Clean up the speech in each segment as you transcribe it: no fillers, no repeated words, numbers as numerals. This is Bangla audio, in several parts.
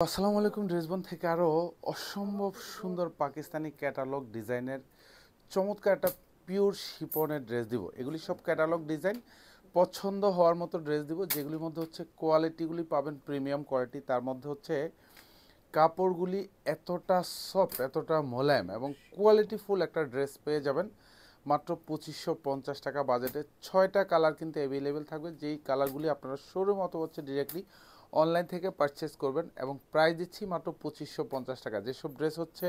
আসসালামু আলাইকুম। ড্রেসবন থেকে আরও অসম্ভব সুন্দর পাকিস্তানি ক্যাটালগ ডিজাইনের চমৎকার একটা পিওর শিপনের ড্রেস দিব। এগুলি সব ক্যাটালগ ডিজাইন, পছন্দ হওয়ার মতো ড্রেস দিব, যেগুলির মধ্যে হচ্ছে কোয়ালিটিগুলি পাবেন প্রিমিয়াম কোয়ালিটি। তার মধ্যে হচ্ছে কাপড়গুলি এতটা সফট, এতটা মোলায়েম এবং কোয়ালিটিফুল একটা ড্রেস পেয়ে যাবেন মাত্র 2550 টাকা বাজেটে। 6টা কালার কিন্তু অ্যাভেলেবেল থাকবে, যেই কালারগুলি আপনারা শোরুম অথবা হচ্ছে ডিরেক্টলি অনলাইন থেকে পারচেস করবেন। এবং প্রাইস দিচ্ছি মাত্র 2550 টাকা। যেসব ড্রেস হচ্ছে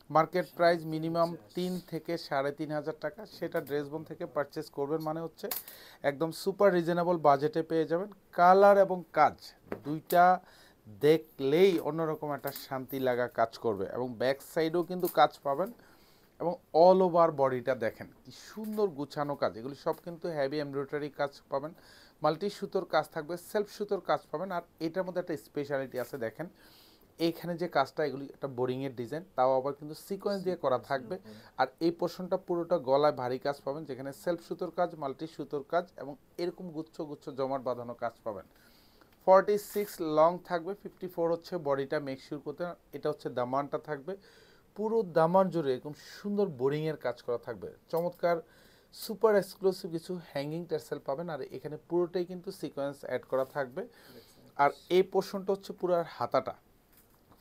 মার্কেট প্রাইস মিনিমাম 3 থেকে 3.5 হাজার টাকা, সেটা ড্রেসবন থেকে পারচেস করবেন মানে হচ্ছে একদম সুপার রিজনেবল বাজেটে পেয়ে যাবেন। কালার এবং কাজ দুইটা দেখলেই অন্যরকম একটা শান্তি লাগা কাজ করবে। এবং ব্যাক সাইডেও কিন্তু কাজ পাবেন এবং অল ওভার বডিটা দেখেন কি সুন্দর গুছানো কাজ। এগুলি সব কিন্তু হেভি এমব্রয়ডারি কাজ পাবেন, মাল্টি সুতোর কাজ থাকবে, সেলফ সুতোর কাজ পাবেন। আর এটার মধ্যে একটা স্পেশালিটি আছে, দেখেন এইখানে যে কাজটা, এগুলি একটা বোরিংয়ের ডিজাইন, তাও আবার কিন্তু সিকোয়েন্স দিয়ে করা থাকবে। আর এই পোর্শনটা পুরোটা গলায় ভারী কাজ পাবেন, যেখানে সেলফ সুতোর কাজ, মাল্টি সুতোর কাজ এবং এরকম গুচ্ছ গুচ্ছ জমাট বাঁধানো কাজ পাবেন। 46 লং থাকবে, 54 হচ্ছে বডিটা, মেক শিওর করতে। এটা হচ্ছে দামানটা থাকবে, পুরো দামান জুড়ে এরকম সুন্দর বোরিংয়ের কাজ করা থাকবে। চমৎকার সুপার এক্সক্লুসিভ কিছু হ্যাঙ্গিং টার্সেল পাবেন। আর এখানে পুরোটাই কিন্তু সিকোয়েন্স অ্যাড করা থাকবে। আর এই পোর্শনটা হচ্ছে পুরো হাতাটা,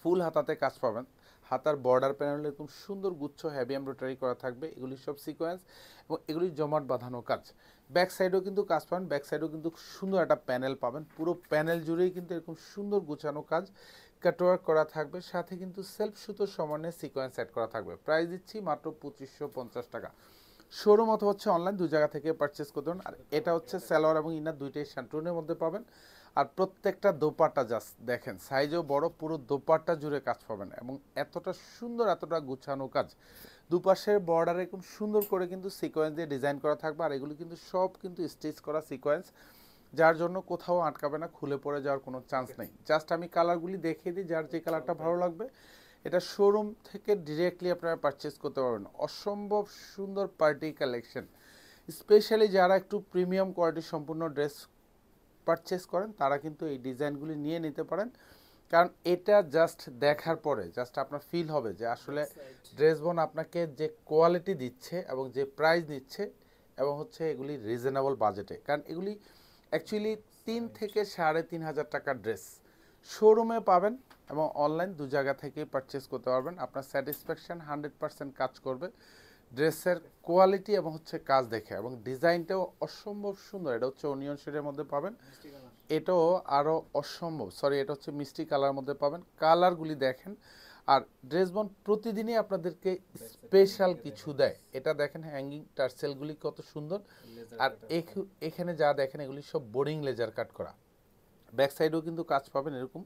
ফুল হাতাতে কাজ পাবেন। হাতার বর্ডার প্যানেলে এরকম সুন্দর গুচ্ছ হেভি এমব্রয়ডারি করা থাকবে, এগুলি সব সিকোয়েন্স এবং এগুলি জমাট বাঁধানো কাজ। ব্যাক সাইডেও কিন্তু কাজ পাবেন, ব্যাক সাইডেও কিন্তু সুন্দর একটা প্যানেল পাবেন, পুরো প্যানেল জুড়েই কিন্তু এরকম সুন্দর গুছানো কাজ কাটওয়ার্ক করা থাকবে। সাথে কিন্তু সেলফ সুতোর সমানে সিকোয়েন্স অ্যাড করা থাকবে। প্রাইস দিচ্ছি মাত্র 2550 টাকা। শোরুম অথবা হচ্ছে অনলাইন দুই জায়গা থেকে পারচেস করতে পারেন। আর এটা হচ্ছে সালোয়ার এবং ইনার দুইটাই শান্টুনের মধ্যে পাবেন। আর প্রত্যেকটা দোপাট্টা জাস্ট দেখেন সাইজও বড়, পুরো দোপাট্টা জুড়ে কাজ পাবেন এবং এতটা সুন্দর, এতটা গুছানো কাজ। দুপাশের বর্ডারে খুব সুন্দর করে কিন্তু সিকোয়েন্স দিয়ে ডিজাইন করা থাকবে। আর এগুলো কিন্তু সব কিন্তু স্টিচ করা সিকোয়েন্স, যার জন্য কোথাও আটকাবে না, খুলে পড়ে যাওয়ার কোনো চান্স নেই। জাস্ট আমি কালারগুলি দেখিয়ে দিই, যার যে কালারটা ভালো লাগবে এটা শোরুম থেকে ডিরেক্টলি আপনারা পারচেস করতে পারবেন। অসম্ভব সুন্দর পার্টি কালেকশন, স্পেশালি যারা একটু প্রিমিয়াম কোয়ালিটি সম্পূর্ণ ড্রেস পারচেস করেন তারা কিন্তু এই ডিজাইনগুলি নিয়ে নিতে পারেন। কারণ এটা জাস্ট দেখার পরে জাস্ট আপনার ফিল হবে যে আসলে ড্রেসবন আপনাকে যে কোয়ালিটি দিচ্ছে এবং যে প্রাইস নিচ্ছে এবং হচ্ছে এগুলি রিজনেবল বাজেটে। কারণ এগুলি অ্যাকচুয়ালি 3 থেকে 3.5 হাজার টাকার ড্রেস শোরুমে পাবেন এবং অনলাইন দু জায়গা থেকেই পারচেস করতে পারবেন। আপনার স্যাটিসফ্যাকশান 100% কাজ করবে ড্রেসের কোয়ালিটি এবং হচ্ছে কাজ দেখে। এবং ডিজাইনটাও অসম্ভব সুন্দর, এটা হচ্ছে অনিয়ন শেডের মধ্যে পাবেন, এটাও আরও অসম্ভব, সরি এটা হচ্ছে মিষ্টি কালার মধ্যে পাবেন। কালারগুলি দেখেন। আর ড্রেসবন প্রতিদিনই আপনাদেরকে স্পেশাল কিছু দেয়, এটা দেখেন হ্যাঙ্গিং টার্সেলগুলি কত সুন্দর। আর এখানে যা দেখেন এগুলি সব বোরিং লেজার কাট করা। ব্যাক সাইডেও কিন্তু কাজ পাবেন, এরকম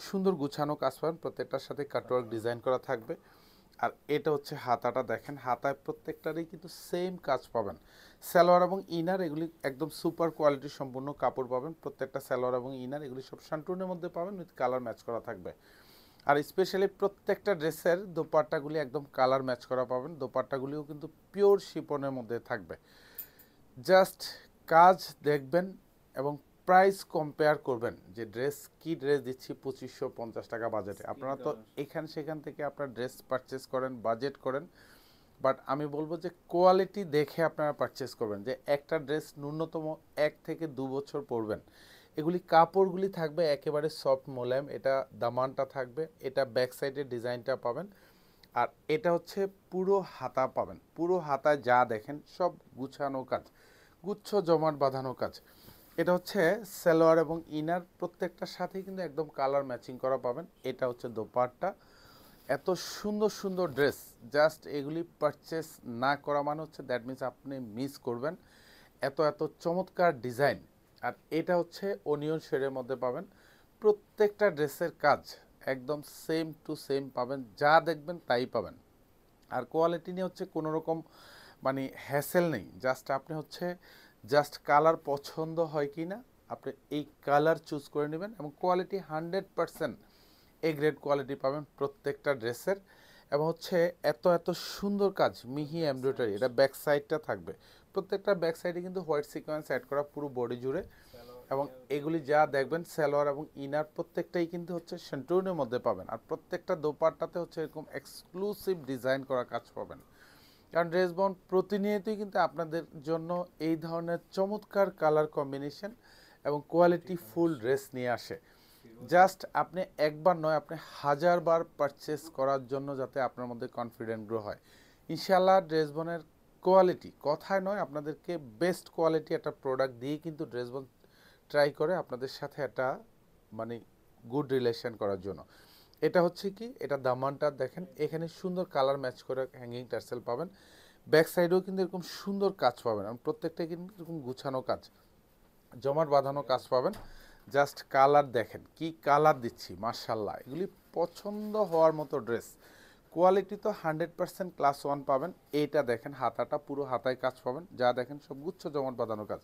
সুন্দর গুছানো কাজ পাবেন, প্রত্যেকটার সাথে কাটওয়ার্ক ডিজাইন করা থাকবে। আর এটা হচ্ছে হাতাটা দেখেন, হাতায় প্রত্যেকটারই কিন্তু সেম কাজ পাবেন। সালোয়ার এবং ইনার এগুলি একদম সুপার কোয়ালিটির সম্পূর্ণ কাপড় পাবেন। প্রত্যেকটা সালোয়ার এবং ইনার এগুলি সব শান্টুনের মধ্যে পাবেন, উইথ কালার ম্যাচ করা থাকবে। আর স্পেশালি প্রত্যেকটা ড্রেসের দোপাট্টাগুলি একদম কালার ম্যাচ করা পাবেন। দোপাট্টাগুলিও কিন্তু পিওর শিপনের মধ্যে থাকবে। জাস্ট কাজ দেখবেন এবং প্রাইস কম্পেয়ার করবেন যে কি ড্রেস দিচ্ছি 2550 টাকা বাজেটে। আপনারা তো এখান সেখান থেকে আপনার ড্রেস পারচেস করেন, বাজেট করেন, বাট আমি বলবো যে কোয়ালিটি দেখে আপনারা পারচেস করবেন, যে একটা ড্রেস ন্যূনতম 1 থেকে 2 বছর পরবেন। এগুলি কাপড়গুলি থাকবে একেবারে সফট মোলায়েম, এটা দামানটা থাকবে, এটা ব্যাক সাইডের ডিজাইনটা পাবেন। আর এটা হচ্ছে পুরো হাতা পাবেন, পুরো হাতায় যা দেখেন সব গুছানো কাজ, গুচ্ছ জমাট বাঁধানো কাজ। এটা হচ্ছে সালোয়ার এবং ইনার প্রত্যেকটার সাথেই কিন্তু একদম কালার ম্যাচিং করা পাবেন। এটা হচ্ছে দোপাট্টা। এত সুন্দর সুন্দর ড্রেস, জাস্ট এগুলি পারচেস না করা মানে হচ্ছে দ্যাট মিনস আপনি মিস করবেন। এত এত চমৎকার ডিজাইন। আর এটা হচ্ছে অনিয়ন শেডের মধ্যে পাবেন। প্রত্যেকটা ড্রেসের কাজ একদম সেম টু সেম পাবেন, যা দেখবেন তাই পাবেন। আর কোয়ালিটি নিয়ে হচ্ছে কোনো রকম মানে হ্যাসেল নেই। জাস্ট আপনি হচ্ছে জাস্ট কালার পছন্দ হয় কি না আপনি এই কালার চুজ করে নেবেন এবং কোয়ালিটি 100% গ্রেড কোয়ালিটি পাবেন প্রত্যেকটা ড্রেসের। এবং হচ্ছে এত এত সুন্দর কাজ, মিহি এমব্রয়ডারি, এটা ব্যাক সাইডটা থাকবে। প্রত্যেকটা ব্যাক সাইডে কিন্তু হোয়াইট সিকোয়েন্স অ্যাড করা পুরো বডি জুড়ে। এবং এগুলি যা দেখবেন সালোয়ার এবং ইনার প্রত্যেকটাই কিন্তু হচ্ছে সেন্টুনের মধ্যে পাবেন, আর প্রত্যেকটা দোপাট্টাতে হচ্ছে এরকম এক্সক্লুসিভ ডিজাইন করা কাজ পাবেন। কারণ ড্রেস বন্ড প্রতিনিয়তই কিন্তু আপনাদের জন্য এই ধরনের চমৎকার কালার কম্বিনেশন এবং কোয়ালিটি ফুল ড্রেস নিয়ে আসে। জাস্ট আপনি একবার নয়, আপনি হাজারবার পারচেস করার জন্য যাতে আপনার মধ্যে কনফিডেন্ট গ্রো হয়। ইনশাআল্লাহ ড্রেস বনের কোয়ালিটি কথায় নয়, আপনাদেরকে বেস্ট কোয়ালিটি একটা প্রোডাক্ট দিয়ে কিন্তু ড্রেস বন ট্রাই করে আপনাদের সাথে একটা মানে গুড রিলেশন করার জন্য। এটা হচ্ছে কি, এটা দামানটা দেখেন, এখানে সুন্দর কালার ম্যাচ করে হ্যাঙ্গিং টার্সেল পাবেন। ব্যাক সাইডেও কিন্তু এরকম সুন্দর কাজ পাবেন, এবং প্রত্যেকটা কিন্তু এরকম গুছানো কাজ, জমাট বাঁধানো কাজ পাবেন। জাস্ট কালার দেখেন, কি কালার দিচ্ছি মাশাল্লাহ, এগুলি পছন্দ হওয়ার মতো ড্রেস। কোয়ালিটি তো 100% ক্লাস 1 পাবেন। এইটা দেখেন, হাতাটা পুরো হাতায় কাজ পাবেন, যা দেখেন সব গুচ্ছ জমাট বাঁধানো কাজ।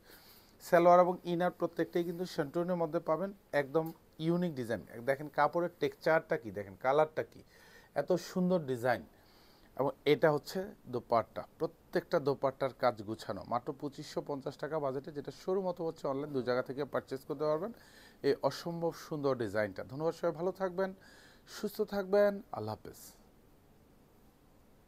সালোয়ার এবং ইনার প্রত্যেকটাই কিন্তু সেন্টুনের মধ্যে পাবেন, একদম ইউনিক ডিজাইন। দেখেন কাপড়ের টেক্সচারটা কি, দেখেন কালারটা কি, এত সুন্দর ডিজাইন। এবং এটা হচ্ছে দোপাট্টা, প্রত্যেকটা দোপাট্টার কাজ গুছানো, মাত্র 2550 টাকা বাজেটে, যেটা শোরুম অথবা হচ্ছে অনলাইন দু জায়গা থেকে পারচেস করতে পারবেন এই অসম্ভব সুন্দর ডিজাইনটা। ধন্যবাদ, সবাই ভালো থাকবেন, সুস্থ থাকবেন, আল্লাহ হাফেজ।